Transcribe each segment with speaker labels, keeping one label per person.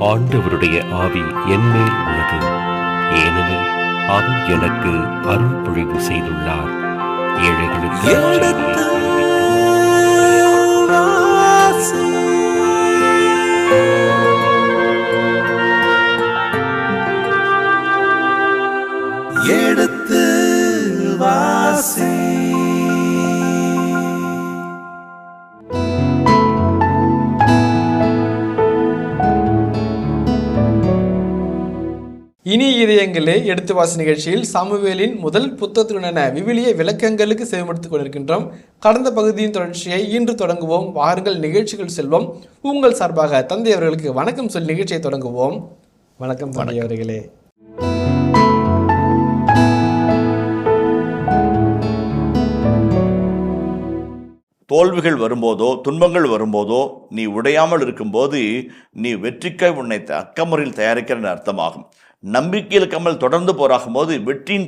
Speaker 1: ஆண்டவருடைய ஆவி என்மேல் உள்ளது, ஏனெனில் அவர் எனக்கு அருள் பொழிவு செய்துள்ளார். ஏழைகளுக்கு
Speaker 2: எடுத்து வாசி.
Speaker 3: இனி இதயங்களே எடுத்து வாசி நிகழ்ச்சியில் சாமுவேலின் முதல் புத்தகத்துடனான விவிலிய விளக்கங்களுக்கு செவிமடுத்துக் கொண்டிருக்கின்றோம். கடந்த பகுதியின் தொடர்ச்சியை இன்று தொடங்குவோம். வாருங்கள் நிகழ்ச்சிகள் செல்வோம். உங்கள் சார்பாக தந்தை அவர்களுக்கு வணக்கம் சொல்லி நிகழ்ச்சியை தொடங்குவோம். வணக்கம் தந்தை அவர்களே.
Speaker 4: தோல்விகள் வரும்போதோ துன்பங்கள் வரும்போதோ நீ உடையாமல் இருக்கும்போது நீ வெற்றிக்காய் உன்னை அக்கமுறையில் தயாரிக்கிற அர்த்தமாகும். நம்பிக்கை இல்லாமல் தொடர்ந்து போராகும் போது வெற்றியின்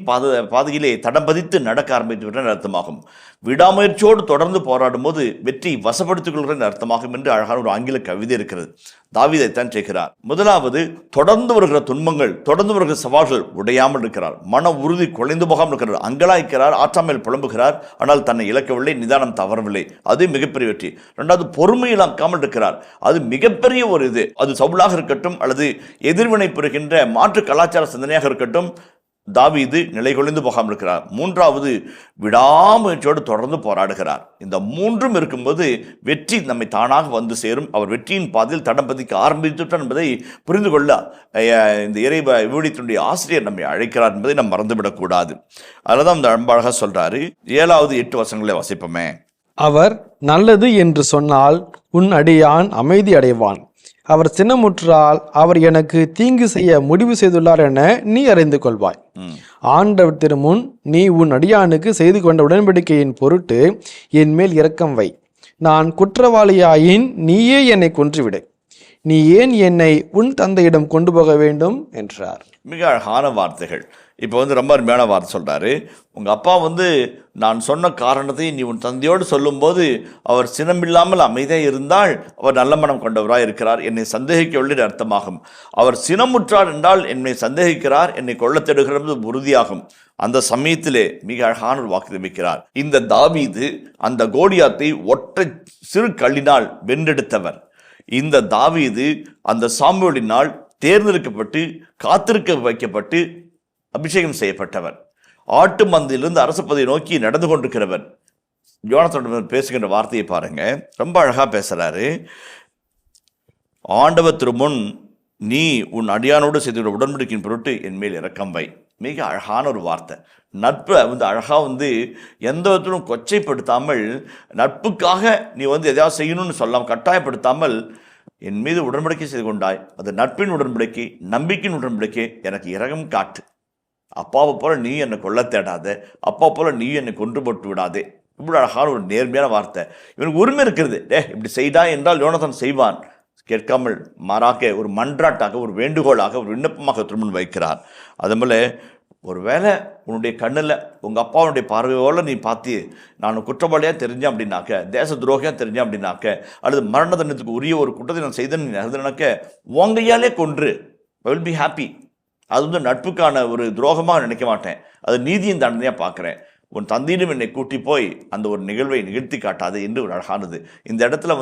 Speaker 4: பாதையிலே தடம் பதித்து நடக்க ஆரம்பித்து விட்ட அர்த்தமாகும். விடாமுயற்சியோடு தொடர்ந்து போராடும் போது வெற்றி வசப்படுத்திக் கொள்கிற அர்த்தமாகும் என்று அழகான ஒரு ஆங்கில கவிதை இருக்கிறது. தாவீதைத்தான் செய்கிறார். முதலாவது, தொடர்ந்து வருகிற துன்பங்கள், தொடர்ந்து வருகிற சவால்கள் உடையாமல் இருக்கிறார். மன உறுதி குலைந்து போகாமல் இருக்கிறார். அங்கலாய்க்கிறார், ஆற்றாமையில் புலம்புகிறார், ஆனால் தன்னை இழக்கவில்லை, நிதானம் தவறவில்லை. அது மிகப்பெரிய வெற்றி. இரண்டாவது, பொறுமை இழக்காமல் இருக்கிறார். அது மிகப்பெரிய ஒரு இது. அது சவுலாக இருக்கட்டும் அல்லது எதிர்வினை புரிகின்ற மாற்று கலாச்சார சிந்தனையாக இருக்கட்டும், தாவீது நிலை கொழிந்து போகாமல் இருக்கிறார். மூன்றாவது, விடாமுயற்சியோடு தொடர்ந்து போராடுகிறார். இந்த மூன்றும் இருக்கும்போது வெற்றி நம்மை தானாக வந்து சேரும். அவர் வெற்றியின் பாதையில் தடம் பதிக்க ஆரம்பித்துட்டார் என்பதை புரிந்து கொள்ள இந்த இறை விவிலியத்தினுடைய ஆசிரியர் நம்மை அழைக்கிறார் என்பதை நாம் மறந்துவிடக்கூடாது. அதில் தான் அந்த அழகாக சொல்றாரு. 7வது 8 வசனங்களை வசிப்போமே.
Speaker 3: அவர் நல்லது என்று சொன்னால் உன் அடியான் அமைதி அடைவான். அவர் சின்னமுற்றால் அவர் எனக்கு தீங்கு செய்ய முடிவு செய்துள்ளார் என நீ அறிந்து கொள்வாய். ஆண்டவர் திருமுன் நீ உன் அடியானுக்கு செய்து கொண்ட உடன்படிக்கையின் பொருட்டு என் மேல் இரக்கம் வை. நான் குற்றவாளியாயின் நீயே என்னை கொன்றுவிடு. நீ ஏன் என்னை உன் தந்தையிடம் கொண்டு போக வேண்டும் என்றார்.
Speaker 4: மிக அழகான வார்த்தைகள். இப்போ ரொம்ப அருமையான வார்த்தை சொல்கிறாரு. உங்கள் அப்பா நான் சொன்ன காரணத்தை நீ உன் தந்தையோடு சொல்லும்போது அவர் சினமில்லாமல் அமைதியாக இருந்தால் அவர் நல்ல மனம் கொண்டவராக இருக்கிறார், என்னை சந்தேகிக்கவில்லை அர்த்தமாகும். அவர் சினமுற்றார் என்றால் என்னை சந்தேகிக்கிறார், என்னை கொள்ள தேடுகிறது உறுதியாகும். அந்த சமயத்திலே மிக அழகான ஒரு வாக்கு வைக்கிறார். இந்த தாவீது அந்த கோலியாத்தை ஒற்றை சிறு கல்லினால் வென்றெடுத்தவர். இந்த தாவீது அந்த சாமுவேலினால் தேர்ந்தெடுக்கப்பட்டு காத்திருக்க வைக்கப்பட்டு அபிஷேகம் செய்யப்பட்டவர். ஆட்டு மந்தையிலிருந்து அரச பதவியை நோக்கி நடந்து கொண்டிருக்கிறவர். யோனத்தான் பேசுகின்ற வார்த்தையை பாருங்க, ரொம்ப அழகா பேசுறாரு. ஆண்டவர் திருமுன் நீ உன் அடியானோடு செய்த உடன்படிக்கையின் பொருட்டு என் மேல் இரக்கம் வை. மிக அழகான ஒரு வார்த்தை. நட்பை அழகா எந்த விதத்திலும் கொச்சைப்படுத்தாமல், நட்புக்காக நீ எதையாவது செய்யணும்னு சொல்லாமல் கட்டாயப்படுத்தாமல் என் மீது உடன்படிக்கை செய்து கொண்டாய். அது நட்பின் உடன்படிக்கை, நம்பிக்கையின் உடன்படிக்கை. எனக்கு இரக்கம் காட்டு. அப்பாவை போல நீ என்னை கொல்ல தேடாத, அப்பா போல நீ என்னை கொன்று போட்டு விடாதே. இப்படி அழகான ஒரு நேர்மையான வார்த்தை. இவனுக்கு உரிமை இருக்கிறது. இப்படி செய்தா என்றால் யோனத்தான் செய்வான். கேட்காமல் மாறாக ஒரு மன்றாட்டாக, ஒரு வேண்டுகோளாக, ஒரு விண்ணப்பமாக திருமணம் வைக்கிறார். அதுபோல ஒருவேளை உன்னுடைய கண்ணில் உங்கள் அப்பாவுடைய பார்வையோடு நீ பார்த்து நான் குற்றவாளியாக தெரிஞ்சேன் அப்படின்னாக்க, தேச துரோகியாக தெரிஞ்சேன் அப்படின்னாக்க, அல்லது மரண தண்டத்துக்கு உரிய ஒரு குற்றத்தை நான் செய்தேன்னு உங்கையாலே கொன்று வில் பி ஹாப்பி. அது நட்புக்கான ஒரு துரோகமாக நினைக்க மாட்டேன், அது நீதியின் தண்டனையாக பார்க்குறேன். உன் தந்தையிடம் என்னை கூட்டி போய் அந்த ஒரு நிகழ்வை நிகழ்த்தி காட்டாது என்று ஒரு அழகானது. இந்த இடத்துல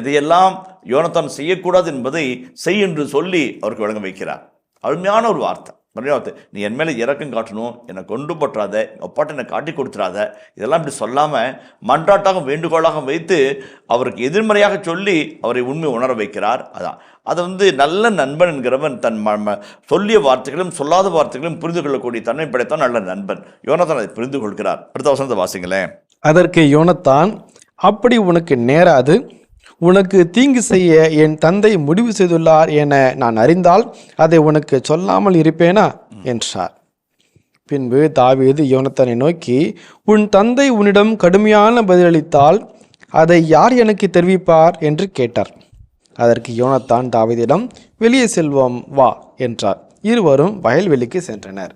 Speaker 4: எதையெல்லாம் யோனத்தான் செய்யக்கூடாது என்பதை செய் என்று சொல்லி அவருக்கு வழங்க வைக்கிறார். அருமையான ஒரு வார்த்தை. நீ என் மேலே இறக்கம் காட்டணும், என்னை கொண்டு போட்டுறாத, அப்பாட்ட என்னை காட்டி கொடுத்துறாத, இதெல்லாம் இப்படி சொல்லாமல் மன்றாட்டாக வேண்டுகோளாக வைத்து அவருக்கு எதிர்மறையாக சொல்லி அவரை உண்மை உணர வைக்கிறார். அதான் அதை நல்ல நண்பன் என்கிறவன் தன் சொல்லிய வார்த்தைகளும் சொல்லாத வார்த்தைகளும் புரிந்து கொள்ளக்கூடிய தன்மை படைத்தான் நல்ல நண்பன். யோனத்தான் அதை புரிந்து கொள்கிறார். அடுத்த வசனத்தை வாசிங்களேன்.
Speaker 3: அதற்கு யோனத்தான், அப்படி உனக்கு நேராது, உனக்கு தீங்கு செய்ய என் தந்தை முடிவு செய்துள்ளார் என நான் அறிந்தால் அதை உனக்கு சொல்லாமல் இருப்பேனா என்றார். பின்பு தாவீது யோனத்தானை நோக்கி, உன் தந்தை உன்னிடம் கடுமையான பதிலளித்தால் அதை யார் எனக்கு தெரிவிப்பார் என்று கேட்டார். அதற்கு யோனத்தான் தாவீதிடம், வெளியே செல்வோம் வா என்றார். இருவரும் வயல்வெளிக்கு சென்றனர்.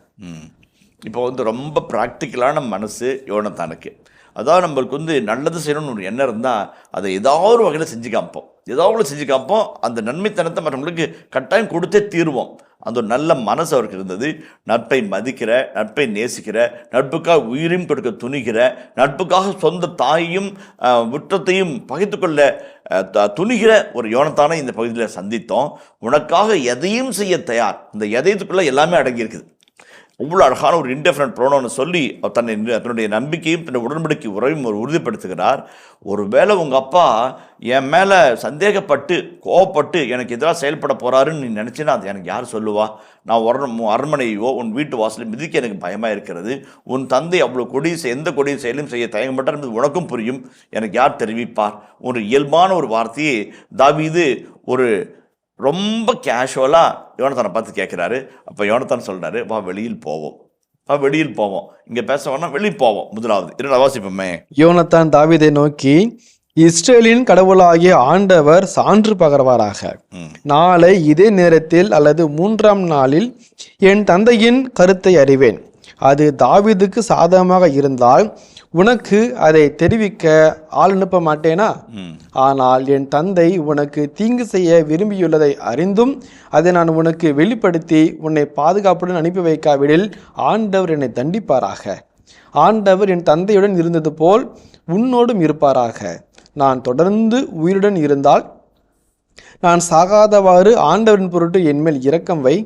Speaker 4: இப்போ ரொம்ப ப்ராக்டிக்கலான மனசு யோனத்தானுக்கு. அதாவது நம்மளுக்கு நல்லது செய்யணும்னு ஒரு எண்ணம் இருந்தால் அதை ஏதாவது ஒரு வகையில் செஞ்சு காமிப்போம். ஏதாவது செஞ்சு காப்போம், அந்த நன்மைத்தனத்தை மற்றவங்களுக்கு கட்டாயம் கொடுத்தே தீர்வோம். அந்த ஒரு நல்ல மனசு அவருக்கு இருந்தது. நட்பை மதிக்கிற, நட்பை நேசிக்கிற, நட்புக்காக உயிரையும் கொடுக்க துணிகிற, நட்புக்காக சொந்த தாயையும் விட்டத்தையும் பகிர்ந்து கொள்ள துணிகிற ஒரு யோனத்தானை இந்த பகுதியில் சந்தித்தோம். உனக்காக எதையும் செய்ய தயார். இந்த எதையத்துக்குள்ள எல்லாமே அடங்கியிருக்குது. அவ்வளோ அழகான ஒரு இன்டெஃபினட் ப்ரோனோன்னு சொல்லி தன்னுடைய நம்பிக்கையும் தன்னுடைய உடன்படிக்கை உறவையும் ஒரு உறுதிப்படுத்துகிறார். ஒரு வேளை உங்கள் அப்பா என் மேலே சந்தேகப்பட்டு கோவப்பட்டு எனக்கு எதிராக செயல்பட போகிறாருன்னு நீ நினச்சினா அது எனக்கு யார் சொல்லுவா? நான் அரண்மனையோ உன் வீட்டு வாசலையும் மிதிக்க எனக்கு பயமாக இருக்கிறது. உன் தந்தை அவ்வளோ எந்த கொடிய செயலும் செய்ய தயங்க மாட்டார் என்பது உனக்கும் புரியும். எனக்கு யார் தெரிவிப்பார்? ஒரு இயல்பான ஒரு வார்த்தையை தாவீது ஒரு ரொம்ப கேஷுவலாக யோனத்தானை பார்த்து கேட்குறாரு. அப்போ யோனத்தான் சொல்கிறாரு, வா வெளியில் போவோம், இங்கே பேச வேணா வெளியில் போவோம். முதலாவது இரண்டாவது வாசிப்போமே.
Speaker 3: யோனத்தான் தாவீதை நோக்கி, இஸ்ரேலின் கடவுளாகிய ஆண்டவர் சான்று பகர்வாராக, நாளை இதே நேரத்தில் அல்லது 3ஆம் நாளில் என் தந்தையின் கருத்தை அறிவேன். அது தாவீதுக்கு சாதகமாக இருந்தால் உனக்கு அதை தெரிவிக்க ஆள் அனுப்ப மாட்டேனா? ஆனால் என் தந்தை உனக்கு தீங்கு செய்ய விரும்பியுள்ளதை அறிந்தும் அதை நான் உனக்கு வெளிப்படுத்தி உன்னை பாதுகாப்புடன் அனுப்பி வைக்காவிடில் ஆண்டவர் என்னை தண்டிப்பாராக. ஆண்டவர் என் தந்தையுடன் இருந்தது போல் உன்னோடும் இருப்பாராக. நான் தொடர்ந்து உயிருடன் இருந்தால் நான் சாகாதவாறு ஆண்டவரின் பொருட்டு என்மேல் இரக்கம் வை.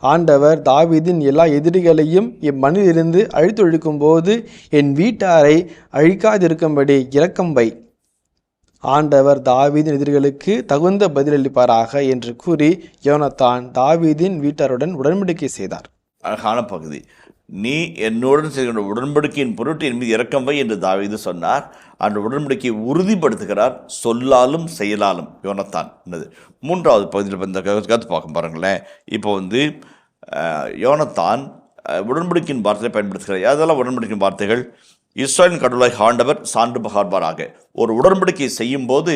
Speaker 3: ஆண்டவர் தாவீதின் எல்லா எதிரிகளையும் இம்மண்ணிலிருந்து அழித்தொழிக்கும் போது என் வீட்டாரை அழிக்காதிருக்கும்படி இரக்கம் வை. ஆண்டவர் தாவீதின் எதிரிகளுக்கு தகுந்த பதிலளிப்பாராக என்று கூறி யோனத்தான் தாவீதின் வீட்டாருடன் உடன்படிக்கை செய்தார்.
Speaker 4: அழகான பகுதி. நீ என்னுடன் செய்கின்ற உடன்படிக்கையின் பொருட்டு என் மீது இரக்கம் வை என்று தாவீது சொன்னார். அந்த உடன்படிக்கையை உறுதிப்படுத்துகிறார், சொல்லாலும் செயலாலும் யோனத்தான். என்னது 3வது பகுதியில் இந்த கருத்து பார்க்க பாருங்களேன். இப்போ யோனத்தான் உடன்படிக்கையின் வார்த்தையை பயன்படுத்துகிறார். அதெல்லாம் உடன்படிக்கையின் வார்த்தைகள். இஸ்ரவேலின் கடவுளாய் ஆண்டவர் சான்று பகர்வாராக. ஒரு உடன்படிக்கை செய்யும் போது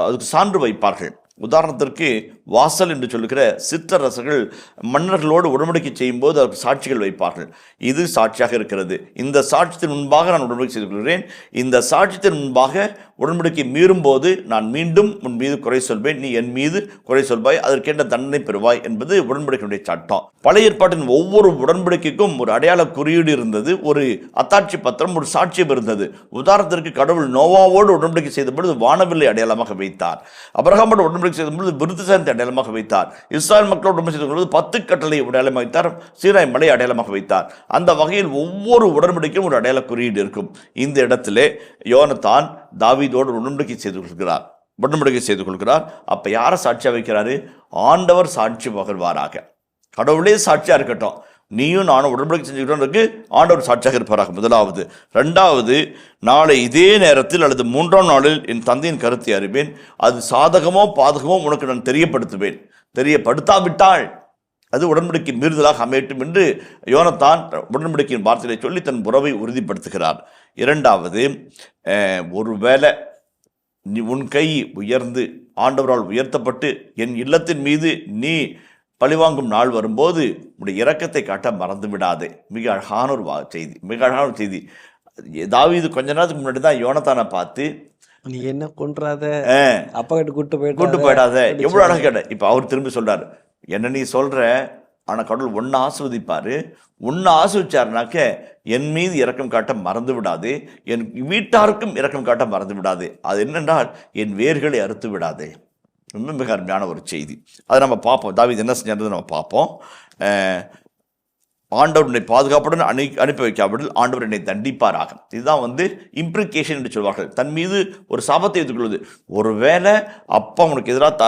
Speaker 4: அதுக்கு சான்று வைப்பார்கள். உதாரணத்திற்கு வாசல் என்று சொல்லுகிற சிற்றரசர்கள் மன்னர்களோடு உடன்படிக்கை செய்யும் போது அதற்கு சாட்சிகள் வைப்பார்கள். இது சாட்சியாக இருக்கிறது, இந்த சாட்சியத்தின் முன்பாக நான் உடன்படிக்கை செய்து கொள்கிறேன், இந்த சாட்சியத்தின் முன்பாக உடன்படிக்கை மீறும் போது நான் மீண்டும் உன் மீது குறை சொல்வேன், நீ என் மீது குறை சொல்வாய், அதற்கேற்ற தண்டனை பெறுவாய் என்பது உடன்படிக்கையுடைய சட்டம். பழைய ஏற்பாட்டின் ஒவ்வொரு உடன்படிக்கைக்கும் ஒரு அடையாள குறியீடு இருந்தது, ஒரு அத்தாட்சி பத்திரம், ஒரு சாட்சியம் இருந்தது. உதாரணத்திற்கு கடவுள் நோவாவோடு உடன்படிக்கை செய்த பொழுது வானவில்லை அடையாளமாக வைத்தார். அபிரகாமோடு உடன்படிக்கை செய்த பொழுது விருத்தசேதனத்தை அடையாளமாக வைத்தார். இஸ்ரவேல் மக்களோடு உடன்படிக்கை செய்த பொழுது 10 கட்டளை அடையாளமாக வைத்தார். சீனாய் மலை அடையாளமாக வைத்தார். அந்த வகையில் ஒவ்வொரு உடன்படிக்கையும் ஒரு அடையாள குறியீடு இருக்கும். இந்த இடத்திலே யோனத்தான் தாவீதோடு உடன்படிக்கை செய்து கொள்கிறார். அப்ப யாரை சாட்சியா வைக்கிறாரு? ஆண்டவர் சாட்சி பகர்வாராக. கடவுளே சாட்சியா இருக்கட்டும், நீயும் நானும் உடன்படிக்கை செஞ்சுக்கிட்டோம், ஆண்டவர் சாட்சியாக இருப்பாராக. முதலாவது. 2வது, நாளை இதே நேரத்தில் அல்லது 3ஆம் நாளில் என் தந்தையின் கருத்தை அறிவேன், அது சாதகமோ பாதகமோ உனக்கு நான் தெரியப்படுத்துவேன். தெரியப்படுத்தாவிட்டால் அது உடன்படிக்கை மீறுதலாக அமையட்டும் என்று யோனத்தான் உடன்படிக்கையின் வார்த்தையை சொல்லி தன் உறவை உறுதிப்படுத்துகிறார். 2வது, ஒருவேளை நீ உன் கை உயர்ந்து ஆண்டவரால் உயர்த்தப்பட்டு என் இல்லத்தின் மீது நீ பழிவாங்கும் நாள் வரும்போது உடைய இரக்கத்தை காட்ட மறந்து விடாதே. மிக அழகான ஒரு செய்தி. தாவீது கொஞ்ச நேரத்துக்கு முன்னாடி தான் யோனத்தானை பார்த்து,
Speaker 5: நீ என்ன கொன்றாத, அப்பா கிட்ட கூட்டு
Speaker 4: போயிடாத, எவ்வளவு அழகா கேட்ட. இப்ப அவர் திரும்பி சொல்றாரு, என்ன நீ சொல்ற, ஆனா கடவுள் ஒன்னு ஆசிர்வதிப்பாரு, உன்னை ஆசிர்வதிச்சாருனாக்க என் மீது இரக்கம் காட்ட மறந்து விடாதே, என் வீட்டாருக்கும் இரக்கம் காட்ட மறந்து விடாதே. அது என்னென்றால் என் வேர்களை அறுத்து விடாதே. ரொம்ப மிக அருமையான ஒரு செய்தி. அதை நம்ம பார்ப்போம். தாவீது என்ன செஞ்சது நம்ம பார்ப்போம். ஆண்டவர் என்னை பாதுகாப்புடன் அனுப்பி வைக்காவிடில் ஆண்டவர் என்னை தண்டிப்பாராக. இதுதான் இம்ப்ளிகேஷன் என்று சொல்வார்கள். தன் மீது ஒரு சாபத்தை எடுத்துக்கொள்வது. ஒருவேளை அப்பா உனக்கு எதிராக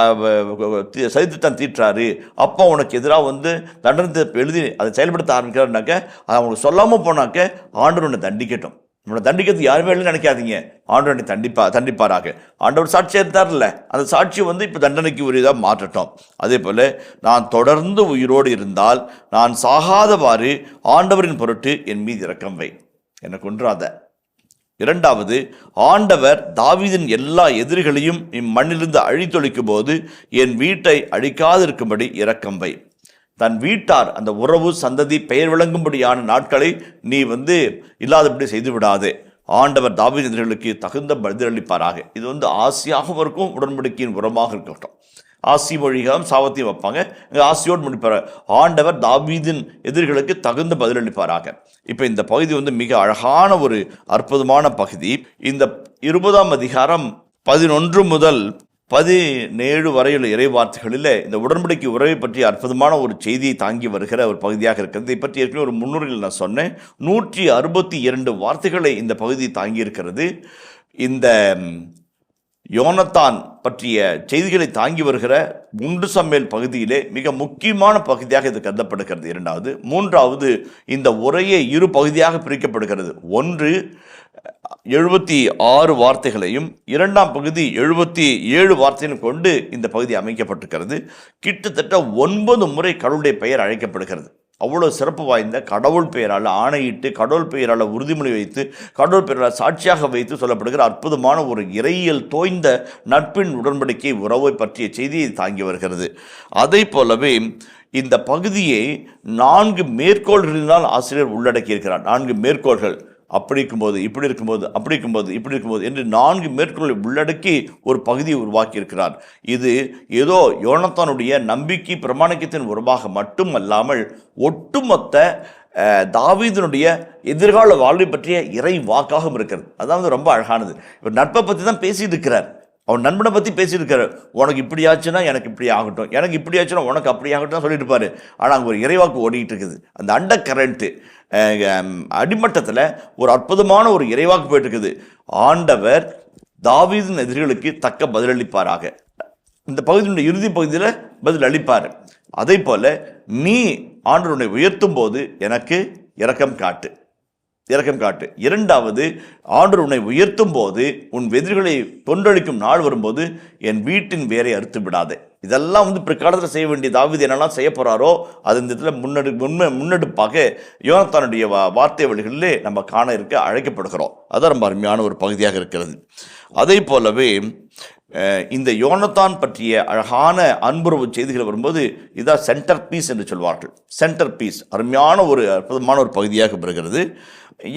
Speaker 4: சதித்திட்டம் தீட்டுறாரு, அப்பா உனக்கு எதிராக தண்டனத்தை எழுதி அதை செயல்படுத்த ஆரம்பிக்கிறாருனாக்க, அதை அவங்களுக்கு சொல்லாமல் போனாக்க ஆண்டவர் உன்னை தண்டிக்கட்டும். நம்மளை தண்டிக்கிறது யாருமே இல்லைன்னு நினைக்காதீங்க. ஆண்டவனை தண்டிப்பாராக. ஆண்டவர் சாட்சியாக இருந்தார்ல, அந்த சாட்சி இப்போ தண்டனைக்கு உரியதாக மாற்றட்டும். அதே போல் நான் தொடர்ந்து உயிரோடு இருந்தால் நான் சாகாதவாறு ஆண்டவரின் பொருட்டு என் மீது இரக்கம் வை, என்னை கொன்றாத. 2வது, ஆண்டவர் தாவீதின் எல்லா எதிரிகளையும் இம்மண்ணிலிருந்து அழித்தொழிக்கும் போது என் வீட்டை அழிக்காதிருக்கும்படி இரக்கம் வை. தன் வீட்டார், அந்த உறவு சந்ததி பெயர் விளங்கும்படியான நாட்களை நீ இல்லாதபடி செய்து விடாதே. ஆண்டவர் தாவீதின் எதிரிகளுக்கு தகுந்த பதிலளிப்பாராக. இது வந்து ஆசியாகவும் இருக்கும், உடன்படிக்கையின் உரமாக இருக்கட்டும். ஆசி மொழிகாம் சாவத்தையும் வைப்பாங்க, இங்கே ஆசியோடு முடிப்பார். ஆண்டவர் தாவீதின் எதிரிகளுக்கு தகுந்த பதிலளிப்பாராக. இப்போ இந்த பகுதி வந்து மிக அழகான ஒரு அற்புதமான பகுதி. இந்த 20ஆம் அதிகாரம் 11 முதல் 17 வரையுள்ள இறைவார்த்தைகளில் இந்த உடன்படிக்கை உறவை பற்றி அற்புதமான ஒரு செய்தியை தாங்கி வருகிற ஒரு பகுதியாக இருக்கிறது. இதை பற்றி ஏற்கனவே ஒரு முன்னுரையில் நான் சொன்னேன். 162 வார்த்தைகளை இந்த பகுதி தாங்கி இருக்கிறது. இந்த யோனத்தான் பற்றிய செய்திகளை தாங்கி வருகிற 1 சாமுவேல் பகுதியிலே மிக முக்கியமான பகுதியாக இது கருதப்படுகிறது. 2வது 3வது இந்த உரையை 2 பகுதியாக பிரிக்கப்படுகிறது. 1 76 வார்த்தைகளையும் 2ஆம் பகுதி 77 வார்த்தைகளையும் கொண்டு இந்த பகுதி அமைக்கப்பட்டிருக்கிறது. கிட்டத்தட்ட 9 முறை கடவுளுடைய பெயர் அழைக்கப்படுகிறது. அவ்வளோ சிறப்பு வாய்ந்த கடவுள் பெயரால் ஆணையிட்டு, கடவுள் பெயரால் உறுதிமொழி வைத்து, கடவுள் பெயரால் சாட்சியாக வைத்து சொல்லப்படுகிற அற்புதமான ஒரு இறையியல் தோய்ந்த நட்பின் உடன்படிக்கை உறவை பற்றிய செய்தியை தாங்கி வருகிறது. அதை போலவே இந்த பகுதியை 4 மேற்கோள்களினால் ஆசிரியர் உள்ளடக்கியிருக்கிறார். 4 மேற்கோள்கள். அப்படி இருக்கும்போது இப்படி இருக்கும்போது, அப்படி இருக்கும்போது இப்படி இருக்கும்போது என்று 4 மேற்கோளை உள்ளடக்கி ஒரு பகுதியை உருவாக்கி இருக்கிறார். இது ஏதோ யோனத்தானுடைய நம்பிக்கை பிரமாணிக்கத்தின் உருவாக மட்டுமல்லாமல் ஒட்டுமொத்த தாவீதினுடைய எதிர்கால வாழ்வை பற்றிய இறை வாக்காகவும் இருக்கிறது. அதாவது ரொம்ப அழகானது. இவர் நட்பை பற்றி தான் பேசிட்டு இருக்கிறார். அவன் நண்பனை பற்றி பேசிட்டு இருக்காரு. உனக்கு இப்படி ஆச்சுன்னா எனக்கு இப்படி ஆகட்டும், எனக்கு இப்படி ஆச்சுன்னா உனக்கு அப்படி ஆகட்டும் சொல்லிட்டு இருப்பாரு. ஆனால் அங்கே ஒரு இறைவாக்கு ஓடிக்கிட்டு இருக்குது. அந்த அண்டர் கரண்ட்டு அடிமட்டத்தில் ஒரு அற்புதமான ஒரு இறைவாக்கு போயிட்டு இருக்குது. ஆண்டவர் தாவீதின் எதிரிகளுக்கு தக்க பதிலளிப்பாராக. இந்த பகுதியினுடைய இறுதி பகுதியில் பதில் அளிப்பார். அதே போல நீ ஆண்டவரை உயர்த்தும் போது எனக்கு இரக்கம் காட்டு. 2வது ஆண்டவர் உன்னை உயர்த்தும் போது உன் எதிரிகளை தொண்டளிக்கும் நாள் வரும்போது என் வீட்டின் வேரை அறுத்து விடாதே. இதெல்லாம் வந்து பிற்காலத்தில் செய்ய வேண்டிய தாவீது என்னெல்லாம் செய்ய போகிறாரோ அது இந்த இடத்துல முன்னெடுப்பாக யோனத்தானுடைய வார்த்தை வழிகளிலே நம்ம காண இருக்க அழைக்கப்படுகிறோம். அதான் ரொம்ப அருமையான ஒரு பகுதியாக இருக்கிறது. அதே போலவே இந்த யோனத்தான் பற்றிய அழகான அன்புறவு செய்திகள் வரும்போது இதான் சென்டர் பீஸ் என்று சொல்வார்கள். சென்டர் பீஸ் அருமையான ஒரு அற்புதமான ஒரு பகுதியாக வருகிறது.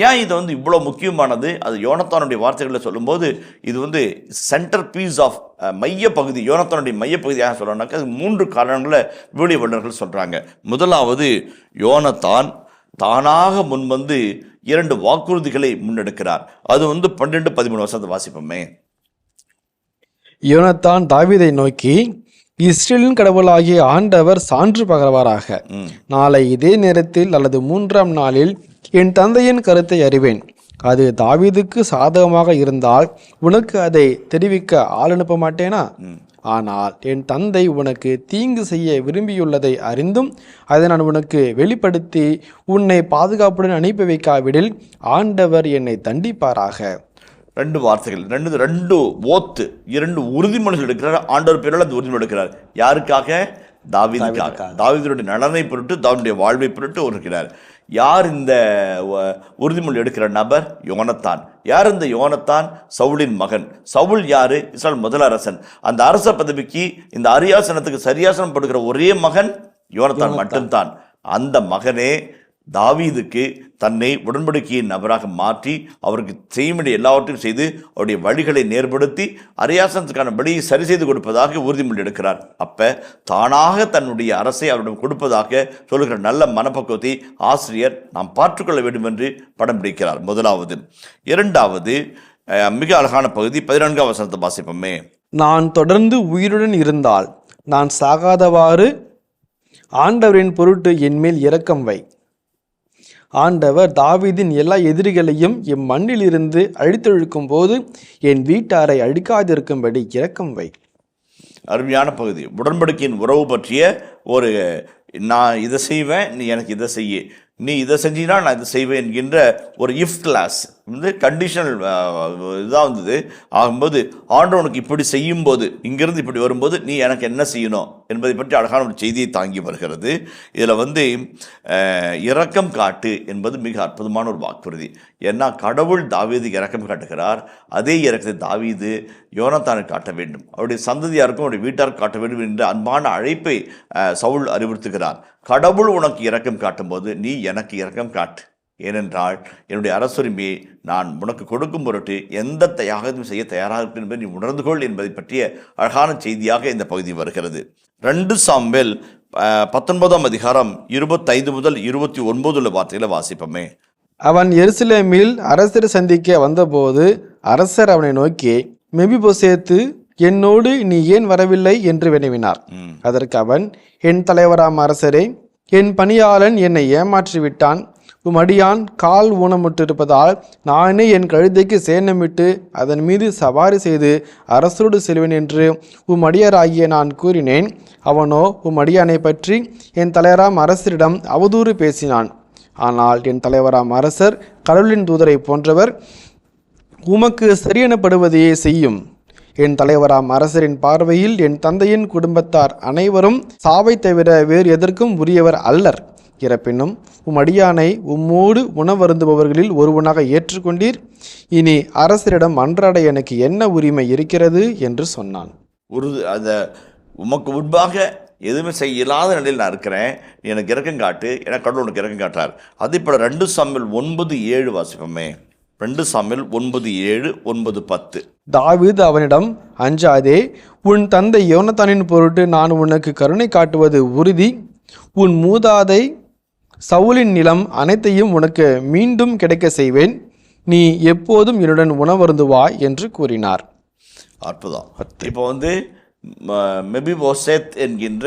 Speaker 4: ஏன் இது வந்து இவ்வளோ முக்கியமானது? அது யோனத்தானுடைய வார்த்தைகளில் சொல்லும்போது இது வந்து சென்டர் பீஸ் ஆஃப் மைய பகுதி, யோனத்தானுடைய மையப்பகுதியாக சொல்லணும்னாக்கா அது 3 காரணங்களை விவிலிய வல்லுநர்கள் சொல்கிறாங்க. முதலாவது, யோனத்தான் தானாக முன்வந்து 2 வாக்குறுதிகளை முன்னெடுக்கிறார். அது வந்து 12-13 வருஷத்தை வாசிப்போமே.
Speaker 3: யோனத்தான் தாவீதை நோக்கி, இஸ்ரேலின் கடவுளாகிய ஆண்டவர் சான்று பகர்வாராக. நாளை இதே நேரத்தில் அல்லது 3ஆம் நாளில் என் தந்தையின் கருத்தை அறிவேன். அது தாவீதுக்கு சாதகமாக இருந்தால் உனக்கு அதை தெரிவிக்க ஆள் அனுப்ப மாட்டேனா? ஆனால் என் தந்தை உனக்கு தீங்கு செய்ய விரும்பியுள்ளதை அறிந்தும் அதை நான் உனக்கு வெளிப்படுத்தி உன்னை பாதுகாப்புடன் அனுப்பி வைக்காவிடில் ஆண்டவர் என்னை தண்டிப்பாராக.
Speaker 4: 2 வார்த்தைகள், 2 ஓத்து, 2 உறுதிமொழிகள் எடுக்கிறார். ஆண்டவர் பேரால் அந்த உறுதிமொழி எடுக்கிறார். யாருக்காக? தாவீதுக்காக. தாவீதுடைய நலனை பொருட்டு, தாவீதுடைய வாழ்வை பொருட்டு இருக்கிறார். யார் இந்த உறுதிமொழி எடுக்கிற நபர்? யோனத்தான். யார் இந்த யோனத்தான்? சவுலின் மகன். சவுல் யாரு? இஸ்ரேல் முதல் அரசன். அந்த அரச பதவிக்கு, இந்த அரியாசனத்துக்கு சரியாசனம் படுகிற ஒரே மகன் யோனத்தான் மட்டும்தான். அந்த மகனே தாவீதுக்கு தன்னை உடன்படிக்கையின் நபராக மாற்றி அவருக்கு செய்ய வேண்டிய எல்லாவற்றையும் செய்து அவருடைய வழிகளை நேர்படுத்தி அரியாசனத்துக்கான வழியை சரி செய்து கொடுப்பதாக உறுதிமொழி எடுக்கிறார். அப்போ தானாக தன்னுடைய அரசை அவரிடம் கொடுப்பதாக சொல்லுகிற நல்ல மனப்பக்குவத்தை ஆசிரியர் நாம் பார்த்துக்கொள்ள வேண்டும் என்று படம் பிடிக்கிறார். முதலாவது. 2வது மிக அழகான பகுதி 14ஆம் வசனத்தை வாசிப்போமே.
Speaker 3: நான் தொடர்ந்து உயிருடன் இருந்தால் நான் சாகாதவாறு ஆண்டவரின் பொருட்டு என்மேல் இரக்கம் வை. ஆண்டவர் தாவீதின் எல்லா எதிரிகளையும் இம்மண்ணிலிருந்து அழித்தொழிக்கும் போது என் வீட்டாரை அழிக்காதிருக்கும்படி இரக்கம் வை.
Speaker 4: அருமையான பகுதி. உடன்படிக்கையின் உறவு பற்றிய ஒரு, நான் இதை செய்வேன், நீ எனக்கு இதை செய்ய, நீ இதை செஞ்சினா நான் இதை செய்வேன் என்கின்ற ஒரு இஃப் கிளாஸ் வந்து கண்டிஷனல் இதாக வந்தது. ஆகும்போது ஆண்டவனுக்கு இப்படி செய்யும்போது, இங்கிருந்து இப்படி வரும்போது நீ எனக்கு என்ன செய்யணும் என்பதை பற்றி அழகான ஒரு செய்தியை தாங்கி வருகிறது. இதில் வந்து இரக்கம் காட்டு என்பது மிக அற்புதமான ஒரு வாக்குறுதி. ஏன்னா கடவுள் தாவீதுக்கு இரக்கம் காட்டுகிறார். அதே இரக்கத்தை தாவீது யோனத்தானுக்கு காட்ட வேண்டும், அவருடைய சந்ததியாருக்கும் அவருடைய வீட்டாருக்கு காட்ட வேண்டும் என்ற அன்பான அழைப்பை சவுல் அறிவுறுத்துகிறார். கடவுள் உனக்கு இரக்கம் காட்டும் போது நீ எனக்கு இரக்கம் காட்டு ஏனென்றால் என்னுடைய அரசுரிமையை நான் உனக்கு கொடுக்கும் பொருட்டு எந்த தியாகத்தையும் செய்ய தயாராக இருப்பேன் என்பதை நீ உணர்ந்து கொள் என்பதை பற்றிய அழகான செய்தியாக இந்த பகுதி வருகிறது. 2 சாமுவேல் 19ஆம் அதிகாரம் 25 முதல் 29 உள்ள வார்த்தைகளை வாசிப்போமே.
Speaker 3: அவன் எருசலேமில் அரசரை சந்திக்க வந்தபோது அரசர் அவனை நோக்கி, மெபிபோசேத்து, என்னோடு நீ ஏன் வரவில்லை என்று வினவினார். அதற்கு அவன், என் தலைவராம் அரசரே, என் பணியாளன் என்னை ஏமாற்றி விட்டான். அடியான் கால் ஊனமுற்றிருப்பதால் நானே என் கழுதைக்கு சேணமிட்டு அதன் மீது சவாரி செய்து அரசரோடு செல்வேன் என்று அடியாராகிய நான் கூறினேன். அவனோ அடியானை பற்றி என் தலைவராம் அரசரிடம் அவதூறு பேசினான். ஆனால் என் தலைவராம் அரசர் கடவுளின் தூதரை போன்றவர், உமக்கு சரியெனப்படுவதையே செய்யும். என் தலைவராம் அரசரின் பார்வையில் என் தந்தையின் குடும்பத்தார் அனைவரும் சாவை தவிர வேறு எதற்கும் உரியவர் அல்லர். இருப்பினும் அடியானை உம்மோடு உணவருந்துபவர்களில் ஒருவனாக ஏற்றுக்கொண்டீர். இனி அரசரிடம் அன்றாட எனக்கு என்ன உரிமை இருக்கிறது என்று சொன்னான்.
Speaker 4: உமக்கு முன்பாக எதுவுமே செய்ய இல்லாத நிலையில் நான் இருக்கிறேன், எனக்கு இறக்கம் காட்டு, எனக்கு கடவுள் உனக்கு இறக்கம் காட்டார். அதே போல் 2 சாமுவேல் 9:7 வாசிப்போமே. 2 சாமுவேல் 9:7, 9:10.
Speaker 3: தாவீது அவனிடம், அஞ்சாதே, உன் தந்தை யோனத்தானின் பொருட்டு நான் உனக்கு கருணை காட்டுவது உறுதி. உன் மூதாதை சவுலின் நிலம் அனைத்தையும் உனக்கு மீண்டும் கிடைக்க செய்வேன். நீ எப்போதும் என்னுடன் உணவருந்துவாய் என்று கூறினார்.
Speaker 4: அற்புதம். இப்போ மெபிபோசேத் என்கின்ற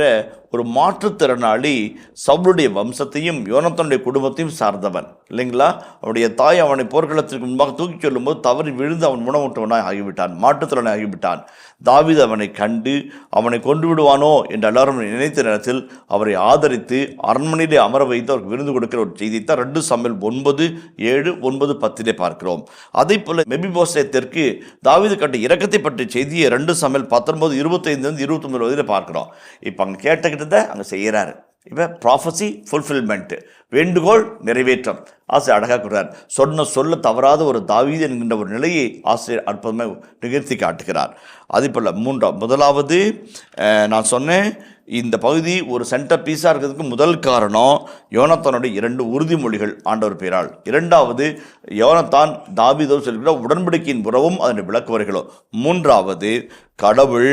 Speaker 4: ஒரு மாற்றுத்திறனாளி சவுலுடைய வம்சத்தையும் யோனத்தானுடைய குடும்பத்தையும் சார்ந்தவன் இல்லைங்களா. அவனுடைய தாய் அவனை போர்க்களத்திற்கு முன்பாக தூக்கி சொல்லும்போது தவறி விழுந்து அவன் உணவுற்றவனாய் ஆகிவிட்டான், மாற்றுத்திறனாய் ஆகிவிட்டான். தாவீது அவனை கண்டு அவனை கொண்டு விடுவானோ என்று எல்லாரும் நினைத்த நேரத்தில் அவரை ஆதரித்து அரண்மனையிலே அமர வைத்து அவருக்கு விருந்து கொடுக்கிற ஒரு செய்தித்தான் 2 சாமுவேல் 9:7, 9:10 பார்க்கிறோம். அதே போல மெபிபோசேத்திற்கு தாவீது கட்ட இரக்கத்தை பற்றிய செய்தியை 2 சாமுவேல் 19:25 29 பார்க்கிறோம். இப்போ அங்கே கேட்டுக்கிட்டு அங்கே செய்கிறாரு. இப்போ ப்ராஃபஸி ஃபுல்ஃபில்மெண்ட், வேண்டுகோள் நிறைவேற்றம். ஆசிரியர் அழகாக கூறுறார். சொல்ல தவறாத ஒரு தாவீது என்கின்ற ஒரு நிலையை ஆசிரியர் அற்புதமாக நிகழ்த்தி காட்டுகிறார். அதே போல் முதலாவது நான் சொன்னேன், இந்த பகுதி ஒரு சென்டர் பீஸாக இருக்கிறதுக்கு முதல் காரணம் யோனத்தானுடைய 2 உறுதிமொழிகள் ஆண்டவர் பெயரால். 2வது யோனத்தான் தாவீதோடு சொல்கிற உடன்படிக்கையின் உறவும் அதனுடைய விளக்குவர்களோ. 3வது கடவுள்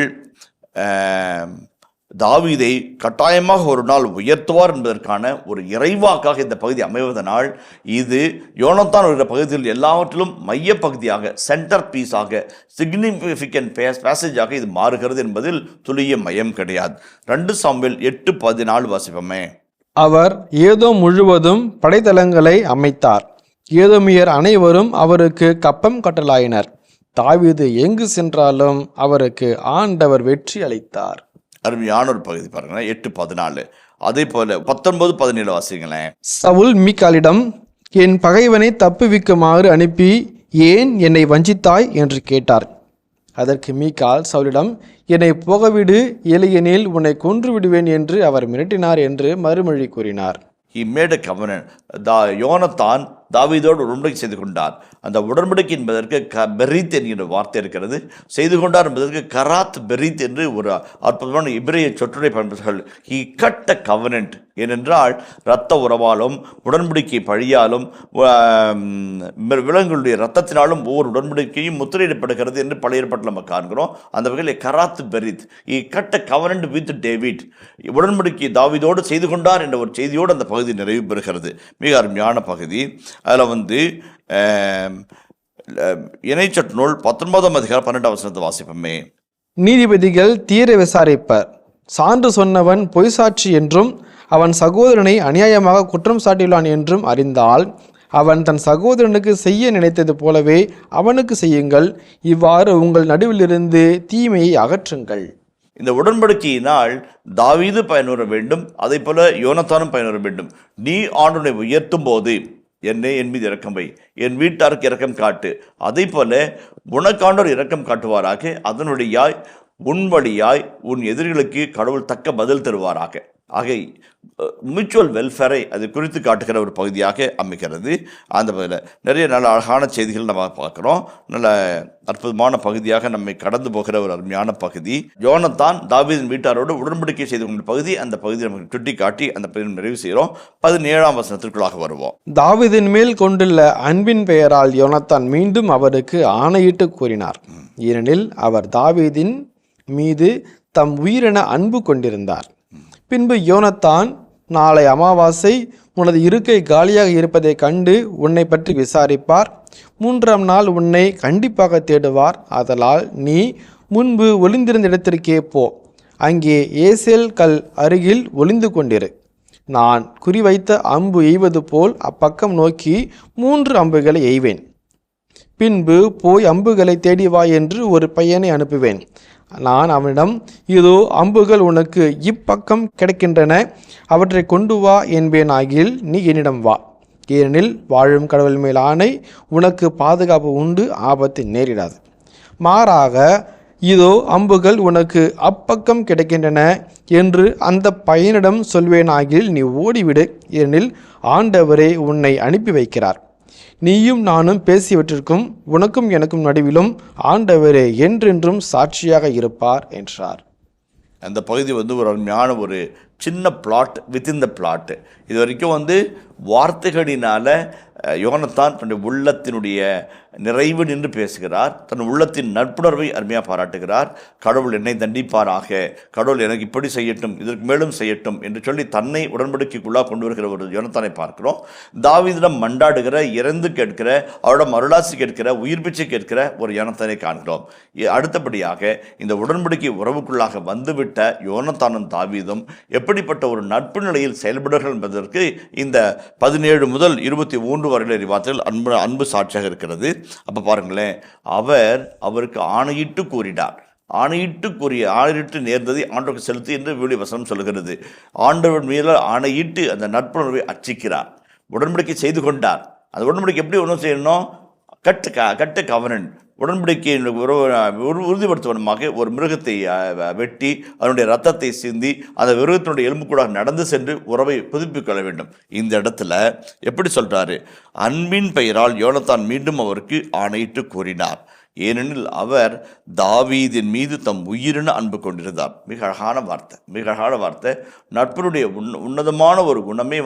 Speaker 4: தாவீதை கட்டாயமாக ஒரு நாள் உயர்த்துவார் என்பதற்கான ஒரு இறைவாக்காக இந்த பகுதி அமைவதனால் இது யோனத்தான் இருக்கிற பகுதியில் எல்லாவற்றிலும் மைய பகுதியாக, சென்டர் பீஸாக, சிக்னிஃபிகண்ட் பேசேஜாக இது மாறுகிறது என்பதில் துளிய மையம் கிடையாது. 2 சாமுவேல் 8:14 வாசிப்போமே.
Speaker 3: அவர் ஏதோம் முழுவதும் படைத்தளங்களை அமைத்தார். ஏதோமியர் அனைவரும் அவருக்கு கப்பம் கட்டலாயினர். தாவீது எங்கு சென்றாலும் அவருக்கு ஆண்டவர் வெற்றி அளித்தார்.
Speaker 4: அருமையான ஒரு பகுதி பாருங்க. 8:14. அதே போல 19:17 வாசிங்களேன்.
Speaker 3: சவுல் மீகாலிடம், என் பகைவனை தப்புவிக்குமாறு அனுப்பி ஏன் என்னை வஞ்சித்தாய் என்று கேட்டார். அதற்கு மீகால் சவுலிடம், என்னை போகவிடு, இல்லையெனில் உன்னை கொன்று விடுவேன் என்று அவர் மிரட்டினார் என்று மறுமொழி கூறினார்.
Speaker 4: He made a covenant. யோனத்தான் தாவீதோடு உடன்படிக்கை செய்து கொண்டார். அந்த உடன்படிக்கை என்பதற்கு பெரீத் என்கிற வார்த்தை இருக்கிறது. செய்து கொண்டார் என்பதற்கு கராத் பெரீத் என்று ஒரு அற்புதமான இப்ரேய சொற்றொடரை பயன்படுத்துகிறார்கள். He cut a covenant. ஏனென்றால் இரத்த உறவாலும் உடன்படிக்கை பழியாலும் விலங்குகளுடைய இரத்தத்தினாலும் ஒவ்வொரு உடன்படிக்கையும் முத்திரையிடப்படுகிறது என்று பழைய ஏற்பாட்டில் நம்ம காண்கிறோம். அந்த வகையில் கராத் பெரீத், he cut a covenant with David. உடன்படிக்கை தாவீதோடு செய்து கொண்டார் என்ற ஒரு செய்தியோடு அந்த பகுதி நிறைவு பெறுகிறது. மிக அருமையான பகுதி. அதில் இணைச்சட் நூல் 19ஆம் அதிகாரம் 12ஆம் வசனத்தை வாசிப்போமே.
Speaker 3: நீதிபதிகள் தீர விசாரிப்பர். சான்று சொன்னவன் பொய் சாட்சி என்றும் அவன் சகோதரனை அநியாயமாக குற்றம் சாட்டியுள்ளான் என்றும் அறிந்தால் அவன் தன் சகோதரனுக்கு செய்ய நினைத்தது போலவே அவனுக்கு செய்யுங்கள். இவ்வாறு உங்கள் நடுவிலிருந்து தீமையை அகற்றுங்கள்.
Speaker 4: இந்த உடன்படிக்கையினால் தாவீது பயனுற வேண்டும், அதே போல யோனத்தானும் பயனுற வேண்டும். நீ ஆண்டவரை உயர்த்தும் போது என்னை என் மீது இரக்கம் வை, என் வீட்டாருக்கு இரக்கம் காட்டு. அதே போல உனக்காண்டவர் இரக்கம் காட்டுவாராக. அதனுடையாய் உன் வழியாய் உன் எதிரிகளுக்கு கடவுள் தக்க பதில் தருவாராக. ஆக மியூச்சுவல் வெல்ஃபேரை அது குறித்து காட்டுகிற ஒரு பகுதியாக அமைக்கிறது. அந்த பகுதியில் நிறைய நல்ல அழகான செய்திகள் நம்ம பார்க்குறோம். நல்ல அற்புதமான பகுதியாக நம்மை கடந்து போகிற ஒரு அருமையான பகுதி. யோனத்தான் தாவீதின் வீட்டாரோடு உடன்படிக்கை செய்து கொண்ட பகுதி. அந்த பகுதியை நமக்கு சுட்டி காட்டி அந்த பகுதியை நிறைவு செய்கிறோம். 17ஆம் வசனத்திற்குள்ளாக வருவோம்.
Speaker 3: தாவீதின் மேல் கொண்டுள்ள அன்பின் பெயரால் யோனத்தான் மீண்டும் அவருக்கு ஆணையிட்டு கூறினார். ஏனெனில் அவர் தாவீதின் மீது தம் உயிரென அன்பு கொண்டிருந்தார். பின்பு யோனத்தான், நாளை அமாவாசை, உனது இருக்கை காலியாக இருப்பதை கண்டு உன்னை பற்றி விசாரிப்பார். 3ஆம் நாள் உன்னை கண்டிப்பாக தேடுவார். ஆதலால் நீ முன்பு ஒளிந்திருந்த இடத்திற்கே போ. அங்கே ஏசேல் கல் அருகில் ஒளிந்து கொண்டிரு. நான் குறிவைத்த அம்பு எய்வது போல் அப்பக்கம் நோக்கி 3 அம்புகளை எய்வேன். பின்பு போய் அம்புகளை தேடி வா என்று ஒரு பையனை அனுப்புவேன். நான் அவனிடம், இதோ அம்புகள் உனக்கு இப்பக்கம் கிடைக்கின்றன, அவற்றை கொண்டு வா என்பேன். ஆகில் நீ என்னிடம் வா. ஏனெனில் வாழும் கடவுள் மேல் ஆணை, உனக்கு பாதுகாப்பு உண்டு, ஆபத்து நேரிடாது. மாறாக இதோ அம்புகள் உனக்கு அப்பக்கம் கிடைக்கின்றன என்று அந்த பையனிடம் சொல்வேனாகில் நீ ஓடிவிடு. ஏனெனில் ஆண்டவரே உன்னை அனுப்பி வைக்கிறார். நீயும் நானும் பேசியவற்றிற்கும் உனக்கும் எனக்கும் நடுவிலும் ஆண்டவரே என்றென்றும் சாட்சியாக இருப்பார் என்றார்.
Speaker 4: அந்த பகுதி ஒரு அருமையான ஒரு சின்ன பிளாட் வித்தின் த பிளாட். இது வரைக்கும் வார்த்தைகளினால யோனத்தான் தன்னுடைய உள்ளத்தினுடைய நிறைவு நின்று பேசுகிறார். தன் உள்ளத்தின் நட்புணர்வை அருமையாக பாராட்டுகிறார். கடவுள் என்னை தண்டிப்பாராக, கடவுள் எனக்கு இப்படி செய்யட்டும், இதற்கு மேலும் செய்யட்டும் என்று சொல்லி தன்னை உடன்படிக்கைக்குள்ளாக கொண்டு வருகிற ஒரு யோனத்தானை பார்க்கிறோம். தாவீதிடம் மண்டாடுகிற, இறந்து கேட்கிற, அவரிடம் அருளாசி கேட்கிற, உயிர் பிச்சை கேட்கிற ஒரு யோனத்தானை காண்கிறோம். அடுத்தபடியாக இந்த உடன்படிக்கை உறவுக்குள்ளாக வந்துவிட்ட யோனத்தானும் தாவீதும் எப்படிப்பட்ட ஒரு நட்பு நிலையில் செயல்படுகிறார்கள் என்பதற்கு இந்த 17 முதல் 23 வரையில வார்த்தைகள் அன்பு சாட்சியாக இருக்கிறது. அப்ப பாருங்களேன், அவருக்கு ஆணையிட்டு கூறினார். ஆணையிட்டு நேர்ந்ததை ஆண்டவருக்கு செலுத்தி என்று விவிலிய வசனம் சொல்கிறது. ஆண்டவர் மீது ஆணையிட்டு அந்த நட்புணர்வை அர்ச்சிக்கிறார். உடன்படிக்கை செய்து கொண்டார். அந்த உடன்படிக்கை எப்படி ஒன்றும் செய்யணும்? கட்டு கவனன் உடன்படிக்கை உறுதிப்படுத்துவனமாக ஒரு மிருகத்தை வெட்டி அதனுடைய ரத்தத்தை சிந்தி அந்த மிருகத்தினுடைய எலும்புக்கூடாக நடந்து சென்று உறவை புதுப்பிக்கொள்ள வேண்டும். இந்த இடத்துல எப்படி சொல்றாரு? அன்பின் பெயரால் யோனத்தான் மீண்டும் அவருக்கு ஆணையிட்டு கூறினார். ஏனெனில் அவர் தாவீதின் மீது தம் உயிரின அன்பு கொண்டிருந்தார். மிக அழகான வார்த்தை. நட்பினுடைய உன்னதமான ஒரு குணமே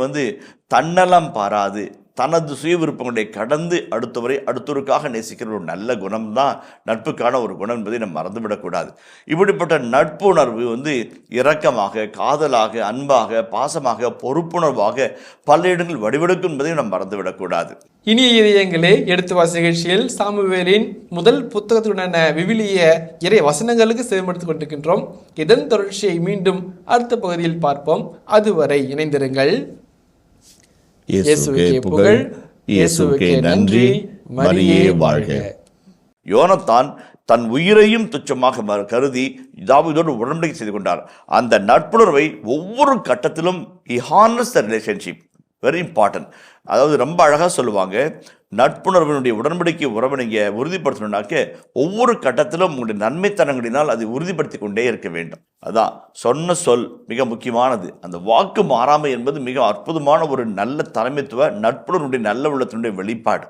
Speaker 4: தன்னலம் பாராது, தனது சுய விருப்பங்களை கடந்து அடுத்தவருக்காக நேசிக்கிற ஒரு நல்ல குணம்தான் நட்புக்கான ஒரு குணம் என்பதை நம்ம மறந்துவிடக்கூடாது. இப்படிப்பட்ட நட்பு உணர்வு இரக்கமாக, காதலாக, அன்பாக, பாசமாக, பொறுப்புணர்வாக பல இடங்கள் வடிவெடுக்கும் என்பதையும் நம்ம மறந்துவிடக்கூடாது.
Speaker 6: இனிய இதயங்களே, எடுத்து வாசி நிகழ்ச்சியில் சாமுவேலின் முதல் புத்தகத்துடனான விவிலிய இறை வசனங்களுக்கு செயல்படுத்திக் கொண்டிருக்கின்றோம். இதன் தொடர்ச்சியை மீண்டும் அடுத்த பகுதியில் பார்ப்போம். அதுவரை இணைந்திருங்கள். இயேசுவுக்கே புகழ், இயேசுவுக்கே நன்றி, மரியே வாழ்க.
Speaker 4: யோனத்தான் தன் உயிரையும் துச்சமாக கருதி தாவீதோடு உடன்படிக்கை செய்து கொண்டார். அந்த நட்புணர்வை ஒவ்வொரு கட்டத்திலும் he harnessed the relationship. Very important. அதாவது ரொம்ப அழகாக சொல்லுவாங்க, நட்புணர்வினுடைய உடன்படிக்கை உறவை நீங்கள் உறுதிப்படுத்தணும்னாக்க ஒவ்வொரு கட்டத்திலும் உங்களுடைய நன்மைத்தனங்களினால் அதை உறுதிப்படுத்தி கொண்டே இருக்க வேண்டும். அதான் சொன்ன சொல் மிக முக்கியமானது. அந்த வாக்கு மாறாமை என்பது மிக அற்புதமான ஒரு நல்ல தலைமைத்துவ நட்புணர்வுடைய நல்ல உள்ளத்தினுடைய வெளிப்பாடு.